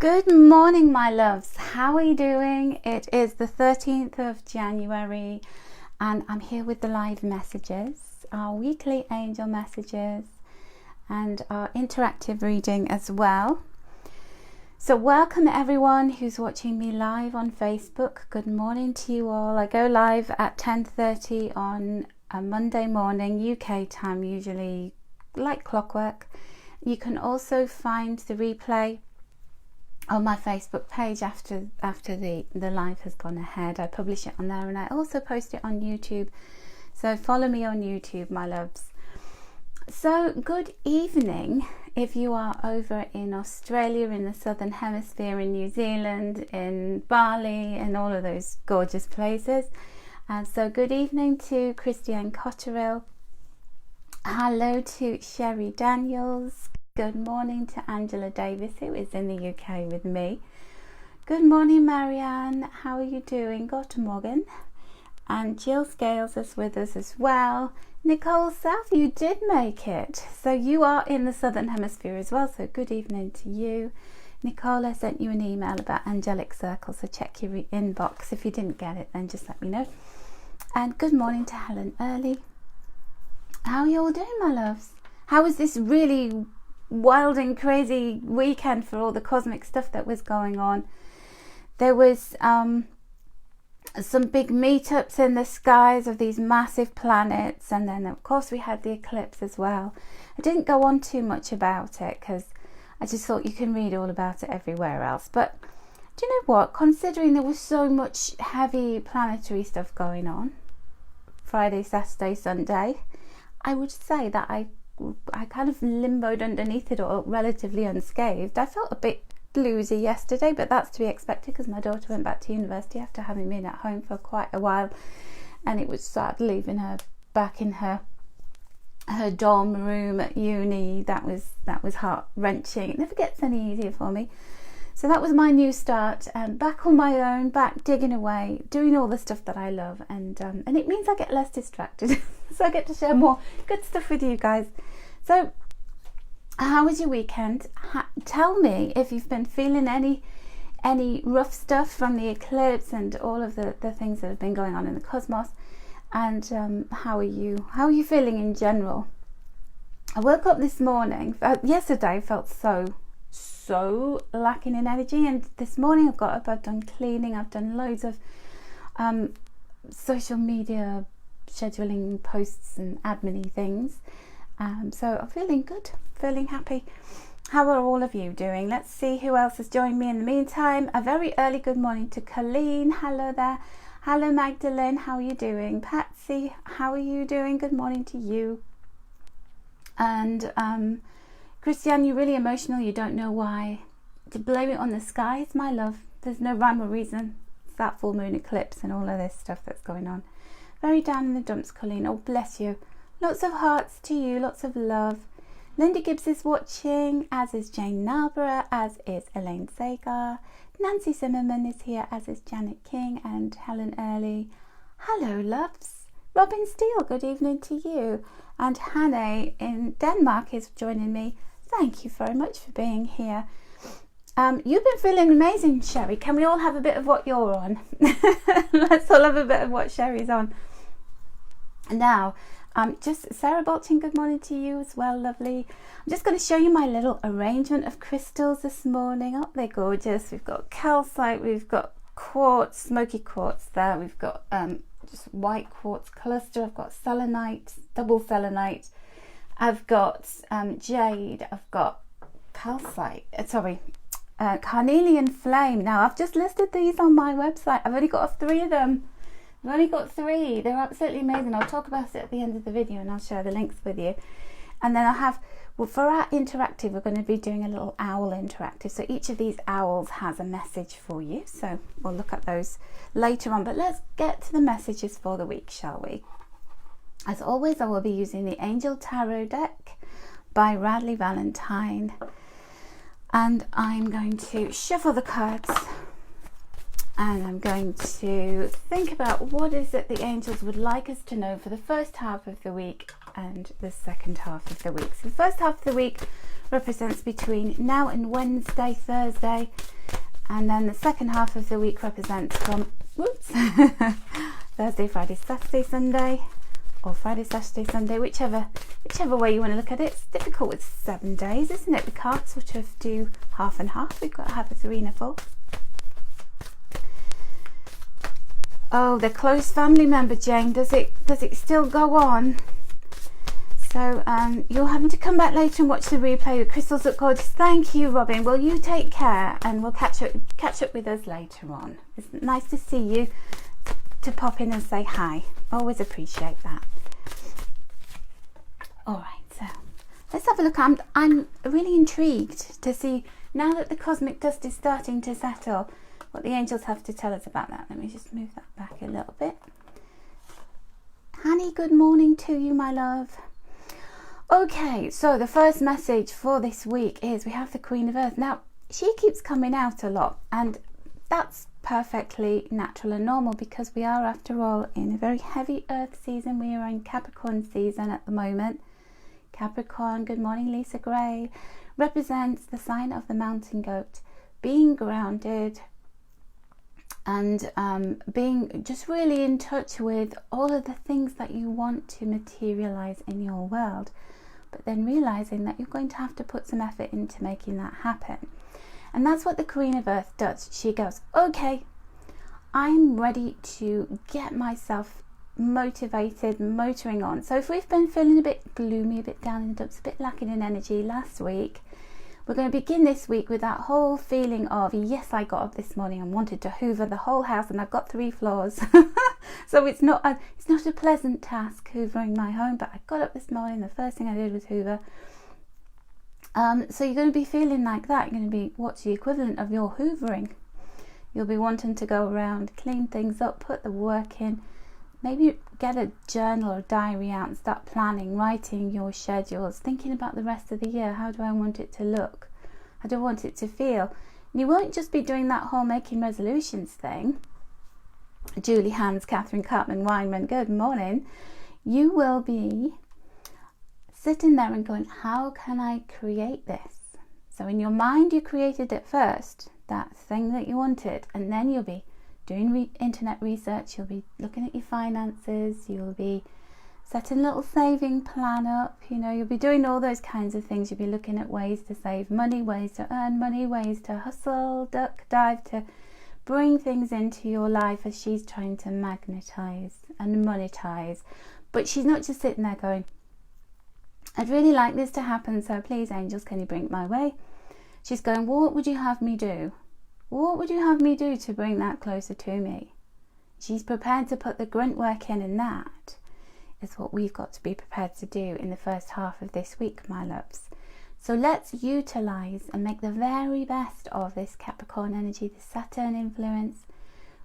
Good morning, my loves. How are you doing? It is the 13th of January and I'm here with the live messages, our weekly angel messages and our interactive reading as well. So welcome everyone who's watching me live on Facebook. Good morning to you all. I go live at 10:30 on a Monday morning, UK time, usually like clockwork. You can also find the replay on my Facebook page after the live has gone ahead. I publish it on there and I also post it on YouTube. So follow me on YouTube, my loves. So good evening if you are over in Australia, in the Southern Hemisphere, in New Zealand, in Bali, and all of those gorgeous places. And so good evening to Christiane Cotterill. Hello to Sherry Daniels. Good morning to Angela Davis, who is in the UK with me. Good morning, Marianne. How are you doing? Gott morgen. And Jill Scales is with us as well. Nicole South, you did make it. So you are in the Southern Hemisphere as well. So good evening to you. Nicole, I sent you an email about angelic circles. So check your inbox. If you didn't get it, then just let me know. And good morning to Helen Early. How are you all doing, my loves? How was this really wild and crazy weekend for all the cosmic stuff that was going on? There was some big meetups in the skies of these massive planets, and then of course we had the eclipse as well. I didn't go on too much about it because I just thought you can read all about it everywhere else. But do you know what, considering there was so much heavy planetary stuff going on Friday, Saturday, Sunday, I would say that I kind of limboed underneath it all relatively unscathed. I felt a bit bluesy yesterday, but that's to be expected because my daughter went back to university after having been at home for quite a while, and it was sad leaving her back in her dorm room at uni. That was heart-wrenching. It never gets any easier for me. So that was my new start, and back on my own, back digging away, doing all the stuff that I love, and it means I get less distracted. So I get to share more good stuff with you guys. So how was your weekend? Tell me if you've been feeling any rough stuff from the eclipse and all of the things that have been going on in the cosmos, and how are you feeling in general? I woke up this morning, yesterday I felt so lacking in energy, and this morning I've got up, I've done cleaning, I've done loads of social media scheduling posts and admin-y things, so I'm feeling good, feeling happy. How are all of you doing? Let's see who else has joined me in the meantime. A very early good morning to Colleen. Hello there. Hello Magdalene, how are you doing? Patsy, how are you doing? Good morning to you. And Christiane, you're really emotional, you don't know why. To blame it on the skies, my love. There's no rhyme or reason. It's that full moon eclipse and all of this stuff that's going on. Very down in the dumps, Colleen. Oh, bless you. Lots of hearts to you, lots of love. Linda Gibbs is watching, as is Jane Narborough, as is Elaine Sagar. Nancy Zimmerman is here, as is Janet King and Helen Early. Hello, loves. Robin Steele, good evening to you. And Hannah in Denmark is joining me. Thank you very much for being here. You've been feeling amazing, Sherry. Can we all have a bit of what you're on? Let's all have a bit of what Sherry's on. Now, just Sarah Bolton, good morning to you as well, lovely. I'm just going to show you my little arrangement of crystals this morning. Oh, they're gorgeous. We've got calcite, we've got quartz, smoky quartz there. We've got just white quartz cluster. I've got selenite, double selenite. I've got jade. I've got calcite. Carnelian flame. Now I've just listed these on my website. I've only got 3 of them. I've only got 3. They're absolutely amazing. I'll talk about it at the end of the video and I'll share the links with you. And then I'll have, well, for our interactive, we're going to be doing a little owl interactive. So each of these owls has a message for you. So we'll look at those later on. But let's get to the messages for the week, shall we? As always, I will be using the Angel Tarot deck by Radley Valentine. And I'm going to shuffle the cards. And I'm going to think about what is it the angels would like us to know for the first half of the week and the second half of the week. So the first half of the week represents between now and Wednesday, Thursday, And then the second half of the week represents from Thursday, Friday, Saturday, Sunday, or Friday, Saturday, Sunday, whichever way you want to look at it. It's difficult with 7 days, isn't it? We can't sort of do half and half. We've got to have a 3 and a 4. Oh, the close family member, Jane. Does it still go on? So you're having to come back later and watch the replay with Crystals Look Gorgeous. Thank you, Robin. Well, you take care, and we'll catch up with us later on. It's nice to see you, to pop in and say hi. Always appreciate that. All right, so let's have a look. I'm really intrigued to see, now that the cosmic dust is starting to settle, what the angels have to tell us about that. Let me just move that back a little bit. Hanny, good morning to you, my love. Okay, so the first message for this week is we have the Queen of Earth. Now, she keeps coming out a lot, and that's perfectly natural and normal, because we are, after all, in a very heavy Earth season. We are in Capricorn season at the moment. Capricorn, good morning, Lisa Gray, represents the sign of the mountain goat, being grounded and being just really in touch with all of the things that you want to materialize in your world, but then realizing that you're going to have to put some effort into making that happen. And that's what the Queen of Earth does. She goes, okay, I'm ready to get myself motivated, motoring on. So if we've been feeling a bit gloomy, a bit down in the dumps, a bit lacking in energy last week, we're going to begin this week with that whole feeling of, yes, I got up this morning and wanted to hoover the whole house, and I've got 3 floors. So it's not a pleasant task hoovering my home, but I got up this morning, the first thing I did was hoover. So you're going to be feeling like that. You're going to be, what's the equivalent of your hoovering? You'll be wanting to go around, clean things up, put the work in, maybe get a journal or diary out and start planning, writing your schedules, thinking about the rest of the year. How do I want it to look? How do I want it to feel? And you won't just be doing that whole making resolutions thing. Julie Hans, Catherine Cartman Weinman, good morning. You will be sitting there and going, how can I create this? So in your mind, you created it first, that thing that you wanted, and then you'll be doing internet research, you'll be looking at your finances, you'll be setting a little saving plan up, you'll be doing all those kinds of things. You'll be looking at ways to save money, ways to earn money, ways to hustle, duck, dive, to bring things into your life as she's trying to magnetize and monetize. But she's not just sitting there going, I'd really like this to happen, so please, angels, can you bring it my way? She's going, what would you have me do? What would you have me do to bring that closer to me? She's prepared to put the grunt work in, and that is what we've got to be prepared to do in the first half of this week, my loves. So let's utilize and make the very best of this Capricorn energy, this Saturn influence,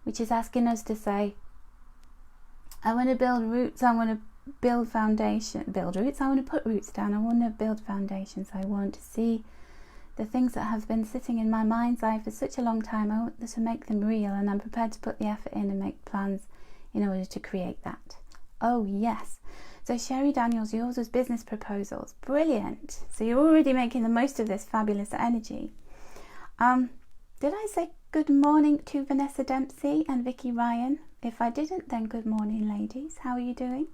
which is asking us to say, I want to build roots, I want to build foundation, build roots, I want to put roots down, I want to build foundations, I want to see the things that have been sitting in my mind's eye for such a long time. I want to make them real, and I'm prepared to put the effort in and make plans in order to create that. Oh yes. So Sherry Daniels, yours was business proposals. Brilliant. So you're already making the most of this fabulous energy. Did I say good morning to Vanessa Dempsey and Vicky Ryan? If I didn't, then good morning, ladies. How are you doing?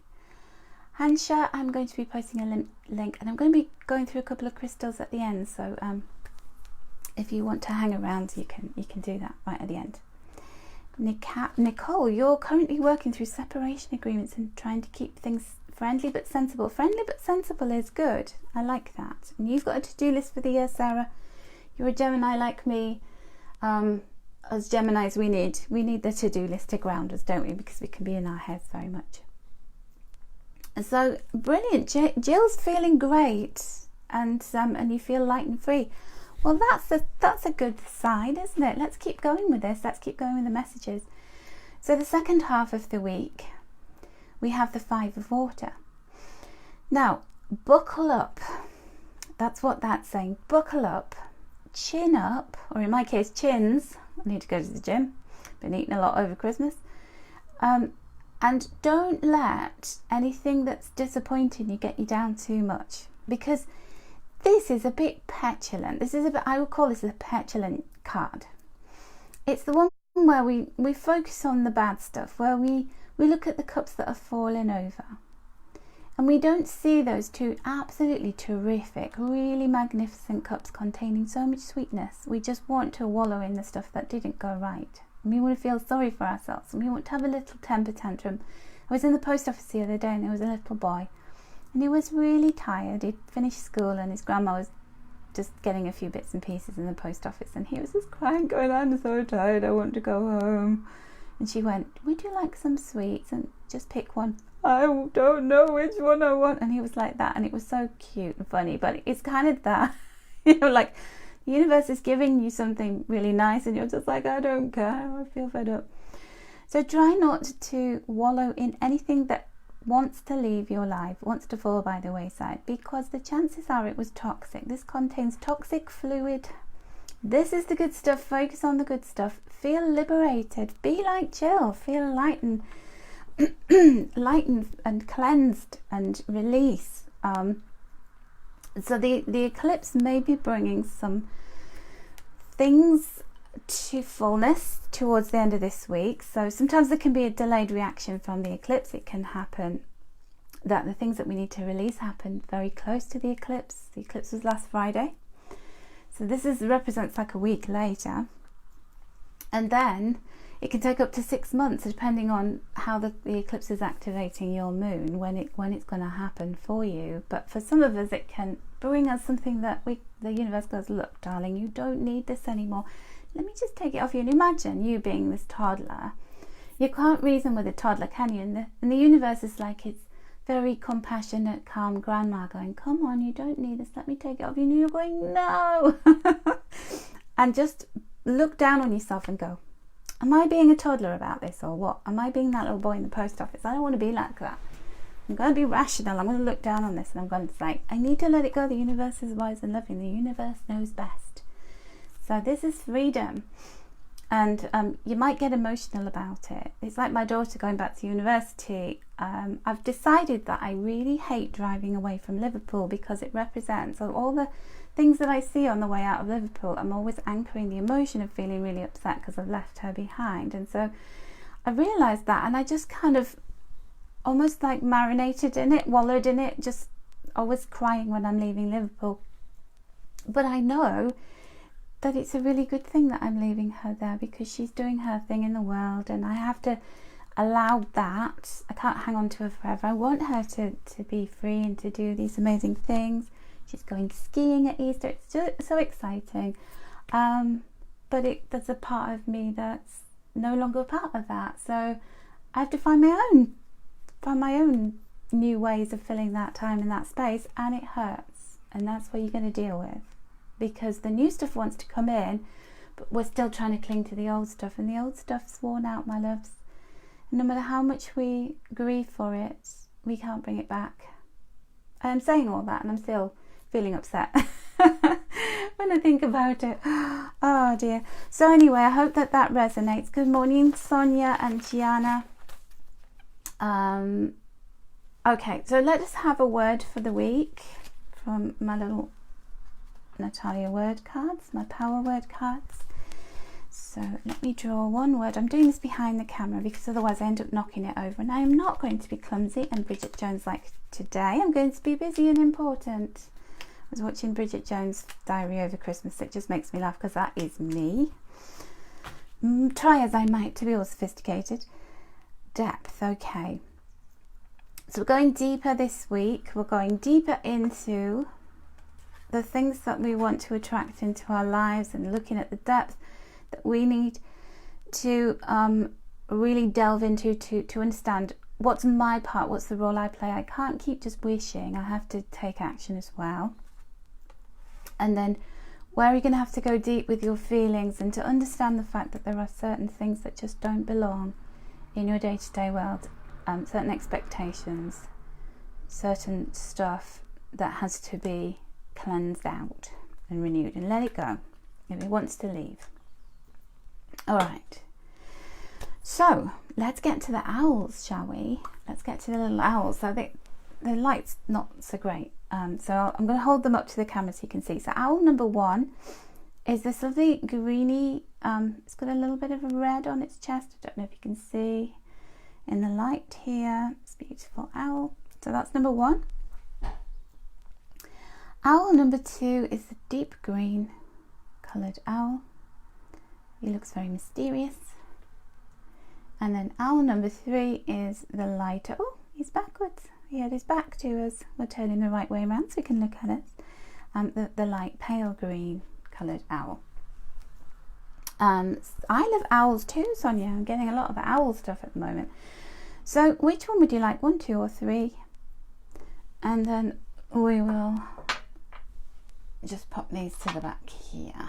Hansha, I'm going to be posting a link, and I'm going to be going through a couple of crystals at the end. So if you want to hang around, you can do that right at the end. Nicole, you're currently working through separation agreements and trying to keep things friendly but sensible. Friendly but sensible is good. I like that. And you've got a to-do list for the year, Sarah. You're a Gemini like me. As Geminis, we need the to-do list to ground us, don't we? Because we can be in our heads very much. So brilliant. Jill's feeling great, and you feel light and free. Well, that's a good sign, isn't it? Let's keep going with this. Let's keep going with the messages. So the second half of the week, we have the 5 of water. Now, buckle up. That's what that's saying. Buckle up, chin up, or in my case, chins. I need to go to the gym. Been eating a lot over Christmas. And don't let anything that's disappointing you get you down too much, because this is a bit petulant. I would call this a petulant card. it's the one where we focus on the bad stuff, where we look at the cups that are falling over, and we don't see those two absolutely terrific, really magnificent cups containing so much sweetness. We just want to wallow in the stuff that didn't go right. We want to feel sorry for ourselves, and we want to have a little temper tantrum. I was in the post office the other day, and there was a little boy, and he was really tired. He'd finished school, and his grandma was just getting a few bits and pieces in the post office, and he was just crying, going, "I'm so tired, I want to go home." And she went, "Would you like some sweets? And just pick one." "I don't know which one I want." And he was like that, and it was so cute and funny. But it's kind of that, like the universe is giving you something really nice, and you're just like, "I don't care, I feel fed up." So try not to wallow in anything that wants to leave your life, wants to fall by the wayside, because the chances are it was toxic. This contains toxic fluid. This is the good stuff. Focus on the good stuff. Feel liberated. Be like Jill. Feel lightened, lightened and cleansed and release. So the eclipse may be bringing some things to fullness towards the end of this week. So sometimes there can be a delayed reaction from the eclipse. It can happen that the things that we need to release happen very close to the eclipse. The eclipse was last Friday, so this represents like a week later, and then it can take up to 6 months depending on how the eclipse is activating your moon, when it's going to happen for you. But for some of us, it can bring us something that the universe goes, "Look, darling, you don't need this anymore. Let me just take it off you." And imagine you being this toddler. You can't reason with a toddler, can you? And the universe is like, it's very compassionate, calm grandma going, "Come on, you don't need this. Let me take it off you." And you're going, "No." And just look down on yourself and go, "Am I being a toddler about this, or what? Am I being that little boy in the post office? I don't want to be like that. I'm going to be rational. I'm going to look down on this, and I'm going to say, I need to let it go. The universe is wise and loving. The universe knows best." So this is freedom, and you might get emotional about it. It's like my daughter going back to university. I've decided that I really hate driving away from Liverpool, because it represents all the things that I see on the way out of Liverpool. I'm always anchoring the emotion of feeling really upset because I've left her behind. And so I realised that, and I just kind of almost like marinated in it, wallowed in it, just always crying when I'm leaving Liverpool. But I know that it's a really good thing that I'm leaving her there, because she's doing her thing in the world, and I have to allow that. I can't hang on to her forever. I want her to be free and to do these amazing things. She's going skiing at Easter. It's just so exciting. But there's a part of me that's no longer a part of that. So I have to find my own new ways of filling that time in that space, and it hurts. And that's what you're going to deal with, because the new stuff wants to come in, but we're still trying to cling to the old stuff, and the old stuff's worn out, my loves. And no matter how much we grieve for it, we can't bring it back. I'm saying all that, and I'm still feeling upset when I think about it. Oh dear. So anyway, I hope that resonates. Good morning, Sonia and Gianna. Okay, so let us have a word for the week from my little Natalia word cards, my power word cards. So let me draw one word. I'm doing this behind the camera because otherwise I end up knocking it over, and I am not going to be clumsy and Bridget Jones like today. I'm going to be busy and important. I was watching Bridget Jones' Diary over Christmas. It just makes me laugh because that is me. Try as I might to be all sophisticated. Depth, okay. So we're going deeper this week. We're going deeper into the things that we want to attract into our lives, and looking at the depth that we need to really delve into to understand what's my part, what's the role I play. I can't keep just wishing. I have to take action as well. And then where are you going to have to go deep with your feelings, and to understand the fact that there are certain things that just don't belong in your day-to-day world, certain expectations, certain stuff that has to be cleansed out and renewed, and let it go if it wants to leave. All right, so let's get to the owls, shall we? Let's get to the little owls. So the light's not so great, so I'm going to hold them up to the camera so you can see. So owl number 1 is this lovely greeny, it's got a little bit of a red on its chest. I don't know if you can see in the light here. It's a beautiful owl. So that's number 1. Owl number 2 is the deep green coloured owl. He looks very mysterious. And then owl number 3 is the lighter. Oh, he's backwards. He had his back to us. We're turning the right way around so we can look at it. The light pale green coloured owl. I love owls too, Sonia. I'm getting a lot of owl stuff at the moment. So which one would you like? 1, 2 or 3? And then we will just pop these to the back here.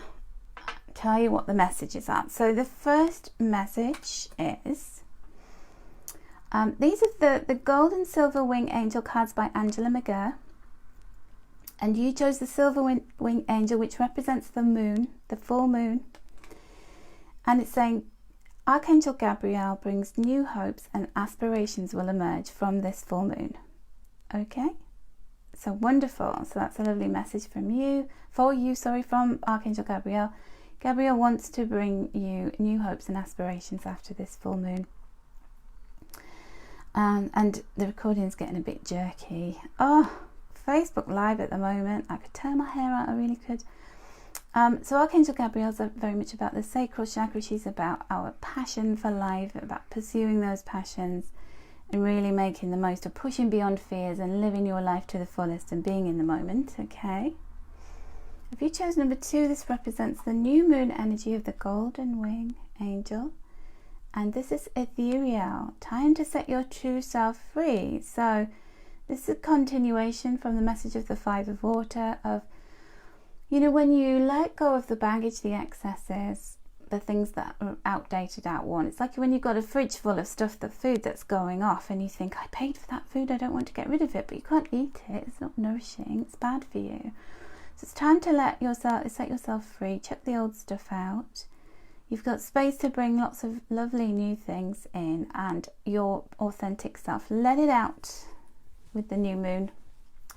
Tell you what the messages are. So the first message is these are the gold and silver wing angel cards by Angela McGurr, and you chose the silver wing angel, which represents the moon, the full moon, and it's saying Archangel Gabriel brings new hopes and aspirations will emerge from this full moon. Okay, so wonderful. So that's a lovely message from from Archangel Gabriel. Gabriel wants to bring you new hopes and aspirations after this full moon. And the recording's getting a bit jerky. Oh, Facebook Live at the moment. I could turn my hair out, I really could. So Archangel Gabriel's very much about the sacral chakra. She's about our passion for life, about pursuing those passions and really making the most of pushing beyond fears and living your life to the fullest and being in the moment. Okay. If you chose number 2, this represents the new moon energy of the golden wing angel. And this is ethereal, time to set your true self free. So this is a continuation from the message of the 5 of water of, you know, when you let go of the baggage, the excesses, the things that are outdated, outworn. It's like when you've got a fridge full of stuff, the food that's going off, and you think, I paid for that food, I don't want to get rid of it, but you can't eat it, it's not nourishing, it's bad for you. So it's time to set yourself free, chuck the old stuff out. You've got space to bring lots of lovely new things in and your authentic self. Let it out with the new moon.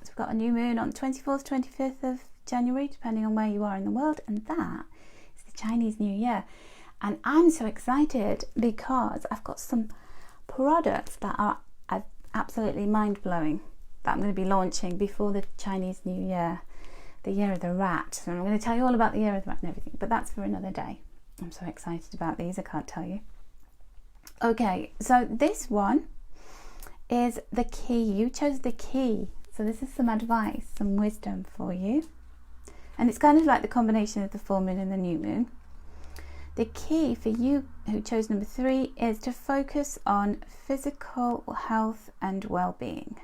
So we've got a new moon on the 24th, 25th of January, depending on where you are in the world, and that is the Chinese New Year. And I'm so excited because I've got some products that are absolutely mind-blowing that I'm going to be launching before the Chinese New Year, the year of the rat. And I'm going to tell you all about the year of the rat and everything, but that's for another day. I'm so excited about these, I can't tell you. Okay, so this one is the key. You chose the key. So this is some advice, some wisdom for you. And it's kind of like the combination of the full moon and the new moon. The key for you who chose number 3 is to focus on physical health and well-being.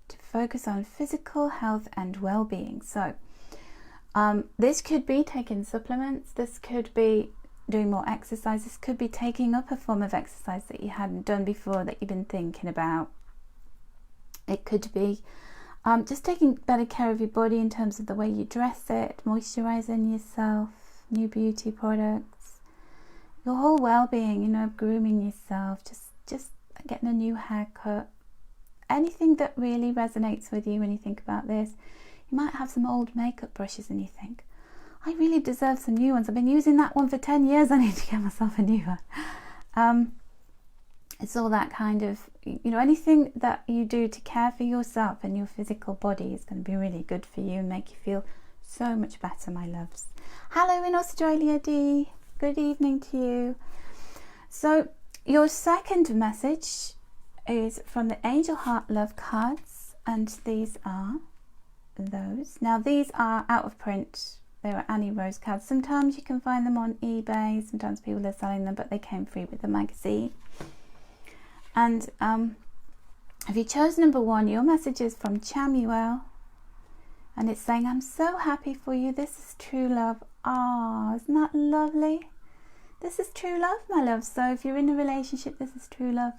To focus on physical health and well-being. So this could be taking supplements, this could be doing more exercise, this could be taking up a form of exercise that you hadn't done before that you've been thinking about. It could be just taking better care of your body in terms of the way you dress it, moisturising yourself, new beauty products, your whole well-being, you know, grooming yourself, just getting a new haircut, anything that really resonates with you when you think about this. You might have some old makeup brushes and you think, I really deserve some new ones. I've been using that one for 10 years. I need to get myself a new one. It's all that kind of, you know, anything that you do to care for yourself and your physical body is going to be really good for you and make you feel so much better, my loves. Hello in Australia, Dee. Good evening to you. So your second message is from the Angel Heart Love cards, and these are those. Now these are out of print. They were Annie Rose cards. Sometimes you can find them on eBay, sometimes people are selling them, but they came free with the magazine. And if you chose number 1, your message is from Chamuel, and it's saying, I'm so happy for you, this is true love. Ah, isn't that lovely? This is true love, my love. So if you're in a relationship, this is true love.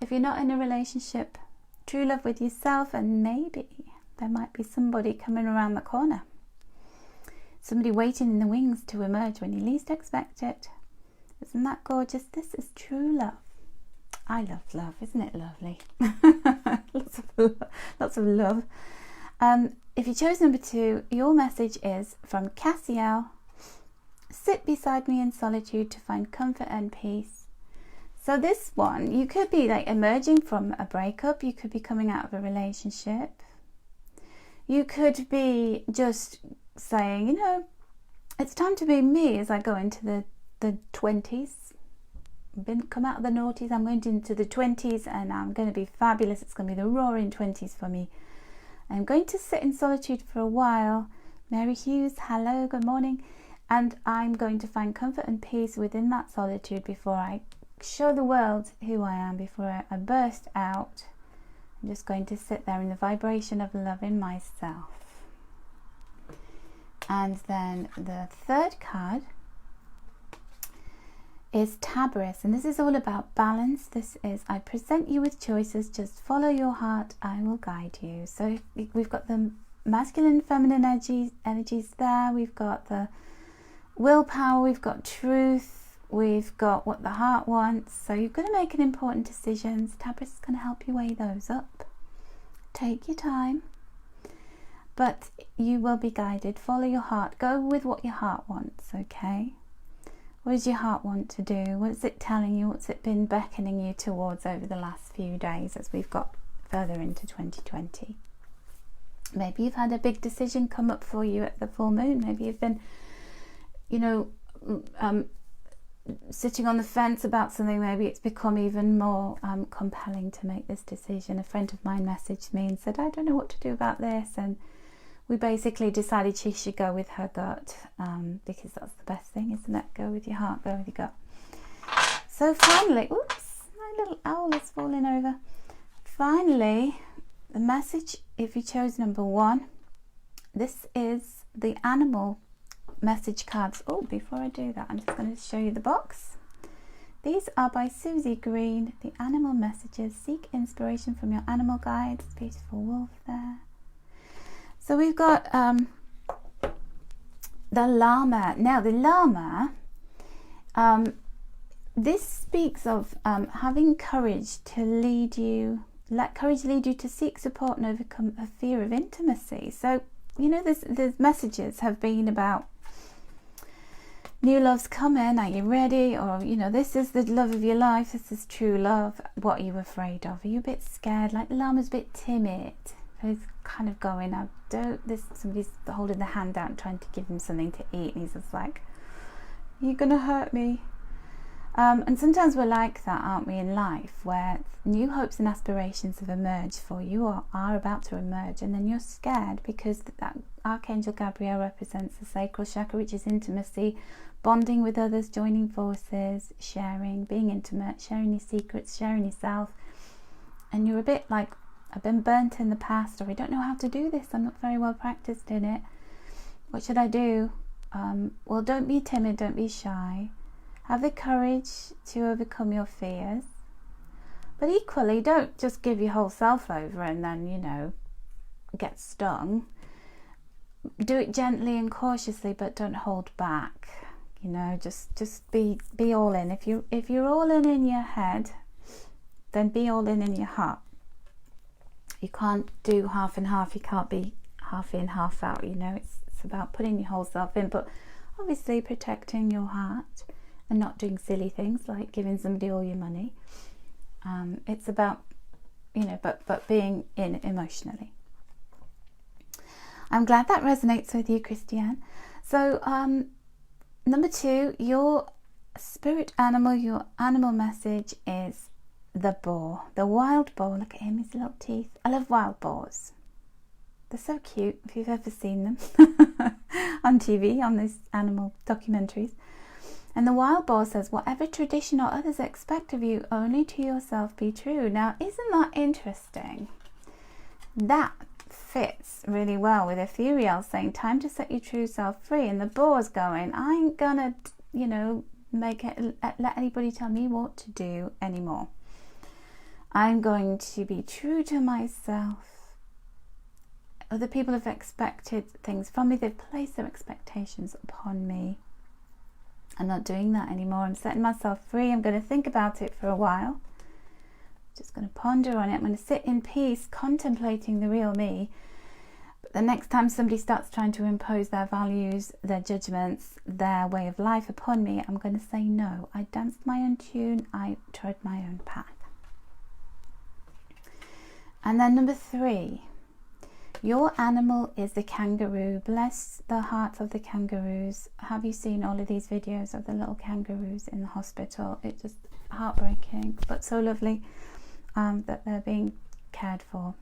If you're not in a relationship, true love with yourself, and maybe there might be somebody coming around the corner. Somebody waiting in the wings to emerge when you least expect it. Isn't that gorgeous? This is true love. I love love, isn't it lovely? Lots of love. if you chose number 2, your message is from Cassiel. Sit beside me in solitude to find comfort and peace. So this one, you could be like emerging from a breakup. You could be coming out of a relationship. You could be just saying, you know, it's time to be me as I go into the 20s. Come out of the noughties, I'm going into the 20s, and I'm going to be fabulous. It's going to be the roaring 20s for me. I'm going to sit in solitude for a while. Mary Hughes, hello, good morning. And I'm going to find comfort and peace within that solitude before I show the world who I am, before I burst out. I'm just going to sit there in the vibration of loving myself. And then the third card is Tabris, and this is all about balance. This is, I present you with choices, just follow your heart, I will guide you. So we've got the masculine and feminine energies there, we've got the willpower, we've got truth, we've got what the heart wants. So you're going to make an important decisions. Tabris is going to help you weigh those up. Take your time, but you will be guided. Follow your heart, go with what your heart wants, okay? What does your heart want to do? What's it telling you? What's it been beckoning you towards over the last few days as we've got further into 2020? Maybe you've had a big decision come up for you at the full moon. Maybe you've been, you know, sitting on the fence about something. Maybe it's become even more compelling to make this decision. A friend of mine messaged me and said, I don't know what to do about this, and we basically decided she should go with her gut, because that's the best thing, isn't it? Go with your heart, go with your gut. So finally, oops, my little owl is falling over. Finally, the message, if you chose number 1, this is the animal message cards. Oh, before I do that, I'm just going to show you the box. These are by Susie Green, the animal messages. Seek inspiration from your animal guides. Beautiful wolf there. So we've got the llama. Now the llama, this speaks of having courage to lead you, let courage lead you to seek support and overcome a fear of intimacy. So, you know, the messages have been about new love's coming, are you ready? Or, you know, this is the love of your life, this is true love. What are you afraid of? Are you a bit scared? Like the llama's a bit timid. He's kind of going, I don't, somebody's holding the hand out and trying to give him something to eat, and he's just like, you're gonna hurt me. And sometimes we're like that, aren't we, in life, where new hopes and aspirations have emerged for you, or are about to emerge, and then you're scared because that Archangel Gabriel represents the sacral chakra, which is intimacy, bonding with others, joining forces, sharing, being intimate, sharing your secrets, sharing yourself. And you're a bit like, I've been burnt in the past, or I don't know how to do this, I'm not very well practiced in it. What should I do? Well, don't be timid, don't be shy. Have the courage to overcome your fears. But equally, don't just give your whole self over and then, you know, get stung. Do it gently and cautiously, but don't hold back. You know, just be all in. If you're all in your head, then be all in your heart. You can't do half and half. You can't be half in, half out. You know, it's about putting your whole self in, but obviously protecting your heart and not doing silly things like giving somebody all your money. It's about, you know, but being in emotionally. I'm glad that resonates with you, Christiane. So number 2, your spirit animal, your animal message is the boar, the wild boar. Look at him, his little teeth. I love wild boars. They're so cute, if you've ever seen them on TV, on these animal documentaries. And the wild boar says, whatever tradition or others expect of you, only to yourself be true. Now, isn't that interesting? That fits really well with Ethereal saying, time to set your true self free. And the boar's going, I ain't gonna, you know, let anybody tell me what to do anymore. I'm going to be true to myself. Other people have expected things from me. They've placed their expectations upon me. I'm not doing that anymore. I'm setting myself free. I'm going to think about it for a while. Just going to ponder on it. I'm going to sit in peace, contemplating the real me. But the next time somebody starts trying to impose their values, their judgments, their way of life upon me, I'm going to say no. I danced my own tune, I trod my own path. And then number 3, your animal is the kangaroo. Bless the hearts of the kangaroos. Have you seen all of these videos of the little kangaroos in the hospital? It's just heartbreaking, but so lovely that they're being cared for.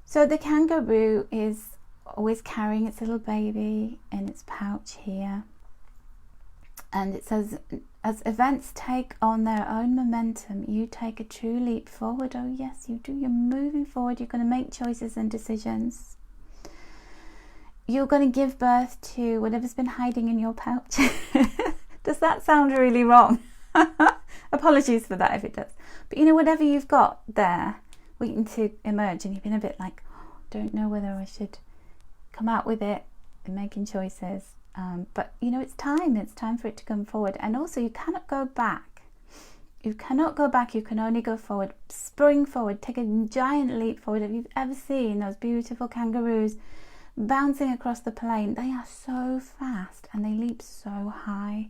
So the kangaroo is always carrying its little baby in its pouch here. And it says, as events take on their own momentum, you take a true leap forward. Oh yes, you do. You're moving forward. You're going to make choices and decisions. You're going to give birth to whatever's been hiding in your pouch. Does that sound really wrong? Apologies for that if it does. But you know, whatever you've got there waiting to emerge, and you've been a bit like, oh, don't know whether I should come out with it and making choices. But you know, it's time for it to come forward. And also, you cannot go back. You cannot go back. You can only go forward. Spring forward. Take a giant leap forward. If you've ever seen those beautiful kangaroos bouncing across the plain, they are so fast and they leap so high.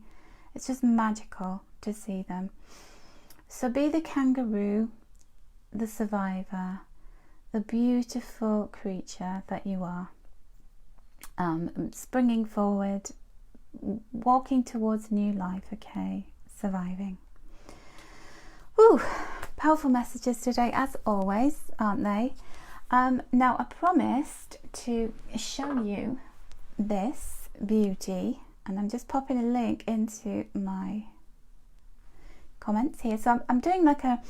It's just magical to see them. So be the kangaroo, the survivor, the beautiful creature that you are. Springing forward, walking towards new life, okay, surviving. Woo, powerful messages today, as always, aren't they? Now, I promised to show you this beauty, and I'm just popping a link into my comments here. So I'm doing like a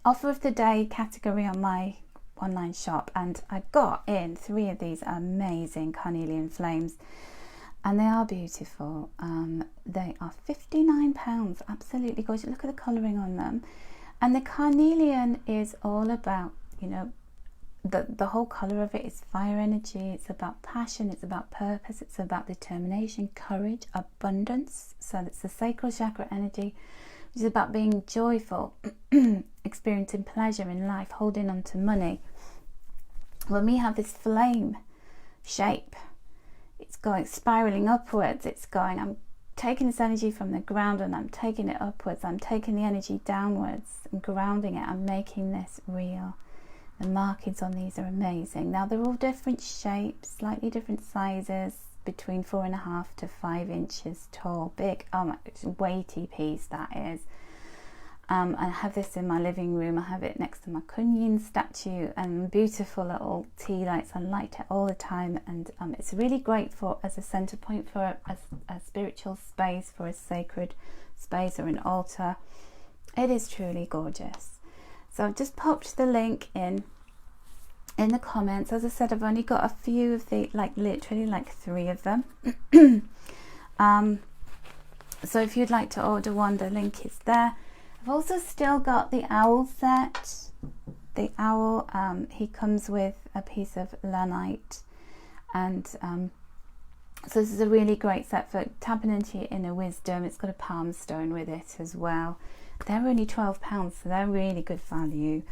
offer of the day category on my online shop, and I got in 3 of these amazing carnelian flames, and they are beautiful. They are £59, absolutely gorgeous. Look at the colouring on them. And the carnelian is all about, you know, the whole colour of it is fire energy. It's about passion, it's about purpose, it's about determination, courage, abundance. So it's the sacral chakra energy, which is about being joyful, experiencing pleasure in life, holding on to money. When we have this flame shape, it's going spiraling upwards. It's going, I'm taking this energy from the ground and I'm taking it upwards. I'm taking the energy downwards and grounding it. I'm making this real. The markings on these are amazing. Now they're all different shapes, slightly different sizes, between 4.5 to 5 inches tall. Big, oh my, it's a weighty piece that is. I have this in my living room. I have it next to my Kuan statue, and beautiful little tea lights. I light it all the time, and it's really great for as a center point for a spiritual space, for a sacred space or an altar. It is truly gorgeous. So I've just popped the link in the comments. As I said, I've only got a few of the, like literally like 3 of them. So if you'd like to order one, the link is there. I've also still got the owl set. The owl, he comes with a piece of lanite, and so this is a really great set for tapping into your inner wisdom. It's got a palm stone with it as well. They're only £12, so they're really good value.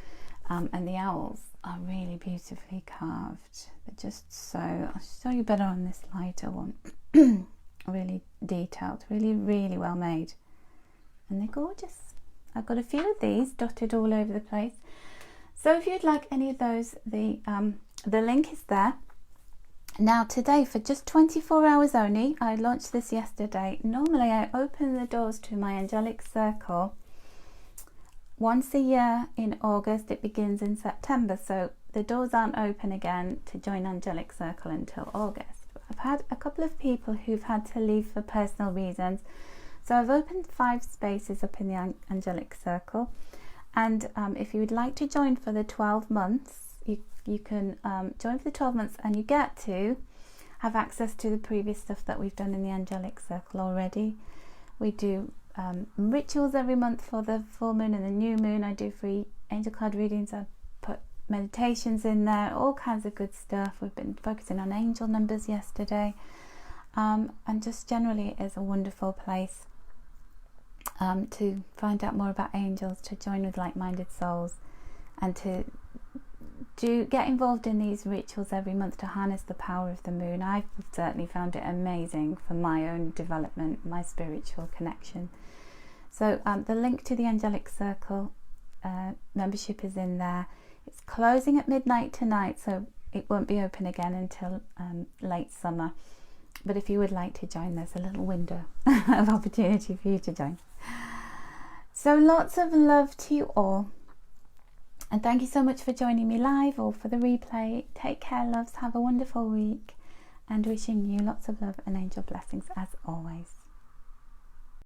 And the owls are really beautifully carved. They're just so, I'll show you better on this lighter one. Really detailed, really well made, and they're gorgeous. I've got a few of these dotted all over the place. So if you'd like any of those, the link is there. Now today, for just 24 hours only, I launched this yesterday. Normally I open the doors to my angelic circle once a year in August. It begins in September, so the doors aren't open again to join angelic circle until August. I've had a couple of people who've had to leave for personal reasons, so I've opened 5 spaces up in the angelic circle, and if you would like to join for the 12 months, you can join for the 12 months, and you get to have access to the previous stuff that we've done in the angelic circle already. We do rituals every month for the full moon and the new moon. I do free angel card readings. I put meditations in there, all kinds of good stuff. We've been focusing on angel numbers yesterday, and just generally it is a wonderful place to find out more about angels, to join with like-minded souls, and to do get involved in these rituals every month to harness the power of the moon. I've certainly found it amazing for my own development, my spiritual connection. So the link to the Angelic Circle membership is in there. It's closing at midnight tonight, so it won't be open again until late summer. But if you would like to join, there's a little window of opportunity for you to join. So lots of love to you all. And thank you so much for joining me live or for the replay. Take care, loves. Have a wonderful week. And wishing you lots of love and angel blessings as always.